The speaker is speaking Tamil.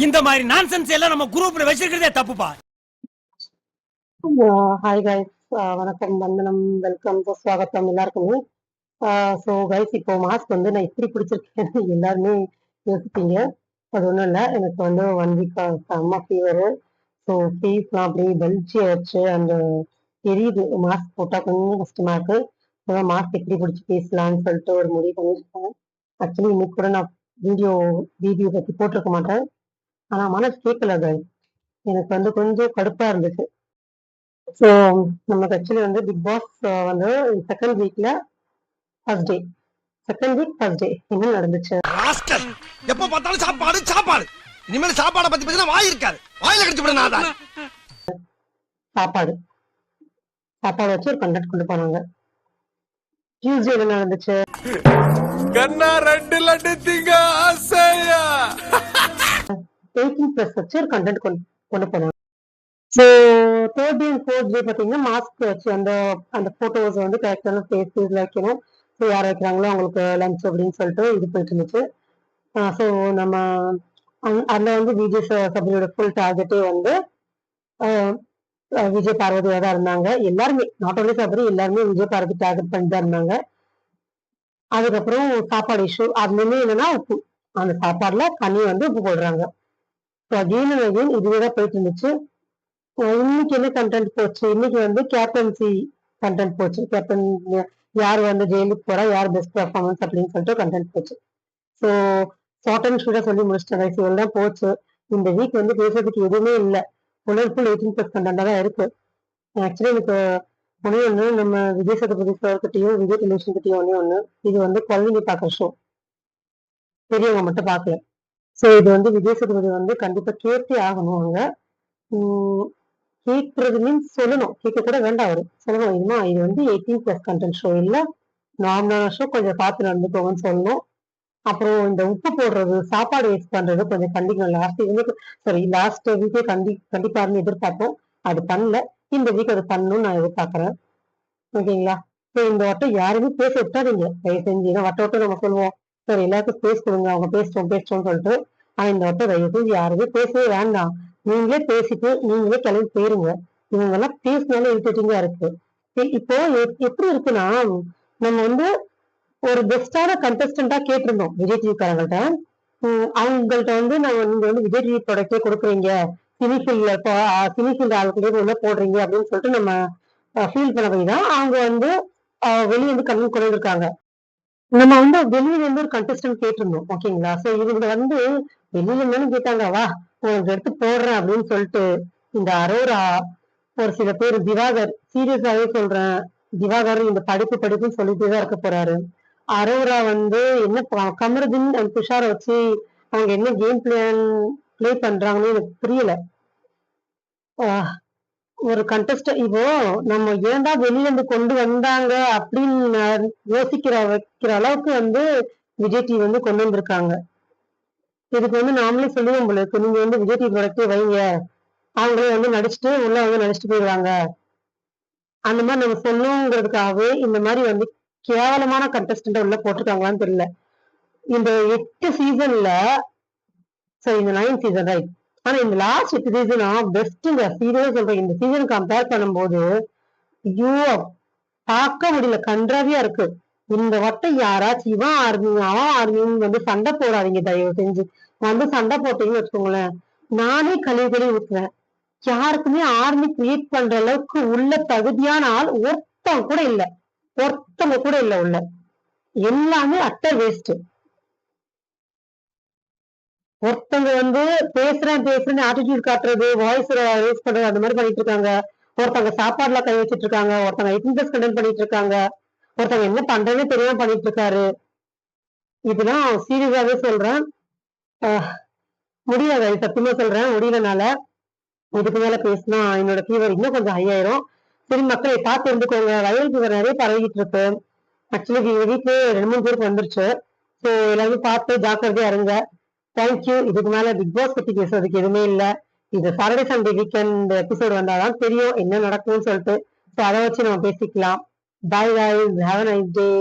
இந்த மாதிரி நான்சென்ஸ் எல்லாம் நம்ம குரூப்ல வச்சிருக்கிறதே தப்புப்பா. ஹாய் கைஸ், வணக்கம், வந்தனம், வெல்கம், ஸ்வாகத்தம் எல்லாருக்குமே. ஸோ கைஸ், இப்போ மாஸ்க் வந்து நான் எப்படி பிடிச்சிருக்கேன்னு எல்லாருமே யோசிப்பீங்க. அது ஒன்றும் இல்லை, எனக்கு வந்து 1 வீக் செம்ம ஃபீவரு. ஸோ ஃபேஸ்லாம் அப்படியே பெல்ச்சி ஆயிடுச்சு. அந்த எரியுது, மாஸ்க் போட்டால் கொஞ்சம் கஷ்டமா இருக்கு. அதான் மாஸ்க் எப்படி பிடிச்சி பேசலாம்னு சொல்லிட்டு ஒரு முடிவு பண்ணியிருக்கேன். ஆக்சுவலி இன்னைக்கு கூட நான் வீடியோ பற்றி போட்டிருக்க மாட்டேன். ஆனால் மனசு கேட்கல கைஸ், எனக்கு வந்து கொஞ்சம் கடுப்பாக இருந்துச்சு. ஸோ நமக்கு ஆக்சுவலி வந்து பிக் பாஸ் வந்து செகண்ட் வீக்ல first day, second week first day என்ன நடந்துச்சு? ராஸ்கல், எப்ப பார்த்தாலும் சாப்பாடு சாப்பாடு. இனிமேல் சாப்பாடை பத்தி பேசினா வாய் இருக்காது, வாயில கடிச்சு விட நாதான். சாப்பாடு சாப்பாடு வச்சு ஒரு கண்டக்ட் கொண்டு போனாங்க. டியூஸ்டே என்ன நடந்துச்சு? கண்ணா 2 லட்டு திங்க ஆசையா 18+ வச்சு ஒரு கண்டென்ட் கொண்டு போனாங்க. So third day and fourth day பார்த்தீங்கன்னா மாஸ்க் வச்சு அந்த அந்த ஃபோட்டோஸ் வந்து கரெக்டான ஃபேஸ் இதில் வைக்கணும். ஸோ யார் வைக்கிறாங்களோ அவங்களுக்கு லஞ்ச் அப்படின்னு சொல்லிட்டு இது போயிட்டு இருந்துச்சு. ஸோ நம்ம அதில் வந்து விஜய் சபரியோட ஃபுல் டார்கெட்டே வந்து விஜய் பார்வதியாக தான் இருந்தாங்க. எல்லாருமே, நாட் ஓன்லி சபரி, எல்லாருமே விஜய் பார்வதி டார்கெட் பண்ணிட்டு தான் இருந்தாங்க. அதுக்கப்புறம் சாப்பாடு இஷ்யூ, அதுலேயுமே என்னன்னா உப்பு, அந்த சாப்பாடுல தண்ணி வந்து உப்பு போடுறாங்க. ஸோ அகெயின் அண்ட் அகெயின் இதுவே தான் போயிட்டு இருந்துச்சு. இன்னைக்கு என்ன கண்டென்ட் போச்சு? இன்னைக்கு வந்து கேப்டன்சி கண்டென்ட் போச்சு. கேப்டன் யார் வந்து ஜெயிலுக்கு போறா, யார் பெஸ்ட் பர்ஃபார்மன்ஸ் அப்படின்னு சொல்லிட்டு கண்டென்ட் போச்சு. ஸோ ஷார்ட் அண்ட் ஷூட்டா சொல்லி முடிச்சிட்டேன் கைஸ், இவ்வளவு தான் போச்சு. இந்த வீக் வந்து பேசுறதுக்கு எதுவுமே இல்லை, ஃபுல் 18+ கண்டென்ட்டா தான் இருக்கு. ஆக்சுவலி எனக்கு ஒண்ணு நம்ம விஜய் சேதுபதி சார் கிட்டயும் விஜய் டெலிவிஷன் கிட்டயும் ஒண்ணு, இது வந்து குழந்தைங்க பாக்குற ஷோ, பெரியவங்க மட்டும் பார்க்கல. ஸோ இது வந்து விஜய் சேதுபதி வந்து கண்டிப்பா கேட்டே ஆகணும். அவங்க கேட்கறது மீன்ஸ் சொல்லணும், கேட்க கூட வேண்டாம், அவரு சொல்லணும், இதுமா இது வந்து 18+ கண்டென்ட் ஷோ இல்ல, நார்மலான ஷோ, கொஞ்சம் பார்த்து நடந்துக்கோங்கன்னு சொல்லணும். அப்புறம் இந்த உப்பு போடுறது, சாப்பாடு வேஸ்ட் பண்றது கொஞ்சம் கண்டிக்கணும். லாஸ்ட் வீக்கே கண்டிப்பாருன்னு எதிர்பார்த்தோம், அது பண்ணல. இந்த வீக் அது பண்ணணும்னு நான் எதிர்பார்க்கறேன். ஓகேங்களா? ஸோ இந்த வட்டம் யாருமே பேச விட்டாதீங்க தயவு செஞ்சு. ஏன்னா வட்டம் நம்ம சொல்லுவோம், சரி எல்லாருக்கும் ஸ்பேஸ் கொடுங்க, அவங்க பேசிட்டோம்னு சொல்லிட்டு. ஆனா இந்த வட்டம் தயவு செஞ்சு யாருமே பேசவே வேண்டாம். நீங்களே பேசிட்டு நீங்களே கிளம்பி போயிருங்க. இவங்க எல்லாம் பேசினாலும் இரிட்டேட்டிங்கா இருக்கு. இப்போ எப்படி இருக்குன்னா, நம்ம வந்து ஒரு பெஸ்டான கண்டஸ்டண்டா கேட்டிருந்தோம் விஜய் டிவி காரங்கள்ட்ட. அவங்கள்ட்ட வந்து நீங்க வந்து விஜய் டிவி ப்ராடக்டே கொடுக்குறீங்க, சினிஃபீல்ட் ஆளுக்குள்ளே உள்ள போடுறீங்க அப்படின்னு சொல்லிட்டு நம்ம ஃபீல் பண்ண போய் தான் அவங்க வந்து வெளியே வந்து கண்ணு குறைந்து இருக்காங்க. நம்ம வந்து வெளியில இருந்து ஒரு கண்டஸ்டன்ட் கேட்டிருந்தோம். ஓகேங்களா? சோ இவங்க வந்து வெளியில இருந்தாலும் கேட்டாங்க, வா உங்களுக்கு எடுத்து போடுறேன் அப்படின்னு சொல்லிட்டு. இந்த அரோரா, ஒரு சில பேர், திவாகர், சீரியஸாவே சொல்றேன், திவாகர் இந்த படிப்புன்னு சொல்லிட்டே தான் இருக்க போறாரு. அரோரா வந்து என்ன கமருதீன் அண்ட் துஷாரை வச்சு அவங்க என்ன கேம் பிளே பண்றாங்கன்னு எனக்கு புரியல. ஒரு கண்டஸ்ட் இப்போ நம்ம ஏன்டா வெளியில இருந்து கொண்டு வந்தாங்க அப்படின்னு வைக்கிற அளவுக்கு வந்து விஜய் டிவி வந்து கொண்டு வந்திருக்காங்க. இதுக்கு வந்து நாமளே சொல்லுவோம் போல இருக்கு, நீங்க வந்து விஜய் டிவி ப்ராடக்டே வைங்க, அவங்களே வந்து நடிச்சுட்டு உள்ள வந்து நடிச்சுட்டு போயிடுவாங்க. அந்த மாதிரி நம்ம சொல்லணுங்கிறதுக்காகவே இந்த மாதிரி வந்து கேவலமான கண்டஸ்டன்ட் உள்ள போட்டிருக்காங்களான்னு தெரியல. இந்த 8 சீசன்ல, சரி இந்த 9 சீசன் ரைட், ஆனா இந்த லாஸ்ட் 8 சீசனா பெஸ்ட்ங்க. சீரியஸா சொல்றேன், இந்த சீசன் கம்பேர் பண்ணும்போது ஐயோ பார்க்க முடியல, கன்றாவியா இருக்கு. இந்த வட்டம் யாராச்சும் இவன் ஆர்மியும் அவன் ஆர்மியும் வந்து சண்டை போடாதீங்க தயவு செஞ்சு. வந்து சண்டை போட்டீங்கன்னு வச்சுக்கோங்களேன், நானே கழுவி ஊத்துவேன். யாருக்குமே ஆர்மி கிரியேட் பண்ற அளவுக்கு உள்ள தகுதியான ஆள் ஒருத்தவங்க கூட இல்ல உள்ள, எல்லாமே அட்டர் வேஸ்ட். ஒருத்தவங்க வந்து பேசுறேன் ஆட்டிடியூட் காட்டுறது, வாய்ஸ் ரேஸ் பண்றது, அந்த மாதிரி பண்ணிட்டு இருக்காங்க. ஒருத்தவங்க சாப்பாடுல கை வச்சிட்டு இருக்காங்க, ஒருத்தவங்க 18+ கண்டென்ட் பண்ணிட்டு இருக்காங்க, ஒருத்தவங்க என்ன பண்றதுன்னு தெரியாம பண்ணிட்டு இருக்காரு. இதெல்லாம் சீரியஸாவே சொல்றேன், முடியாது, சத்தியமா சொல்றேன், முடியலனால. இதுக்கு மேல பேசினா என்னோட ஃபீவர் இன்னும் கொஞ்சம் ஹை ஆயிரும். சரி மக்களை பார்த்து இருந்துக்கோங்க, வைரல் ஃபீவர் நிறைய பரவிட்டு இருக்கு. ஆக்சுவலி எங்க வீட்டுல 2-3 பேருக்கு வந்துருச்சு. ஸோ எல்லாருமே பார்த்து ஜாக்கிரதையா இருங்க. தேங்க்யூ. இதுக்கு மேல பிக் பாஸ் பத்தி பேசுறதுக்கு எதுவுமே இல்லை. இது சாட்டர்டே சண்டே வீக்கெண்ட் எபிசோடு வந்தாதான் தெரியும் என்ன நடக்கும்னு சொல்லிட்டு. ஸோ அதை வச்சு நம்ம பேசிக்கலாம். பாய் guys, have a nice day.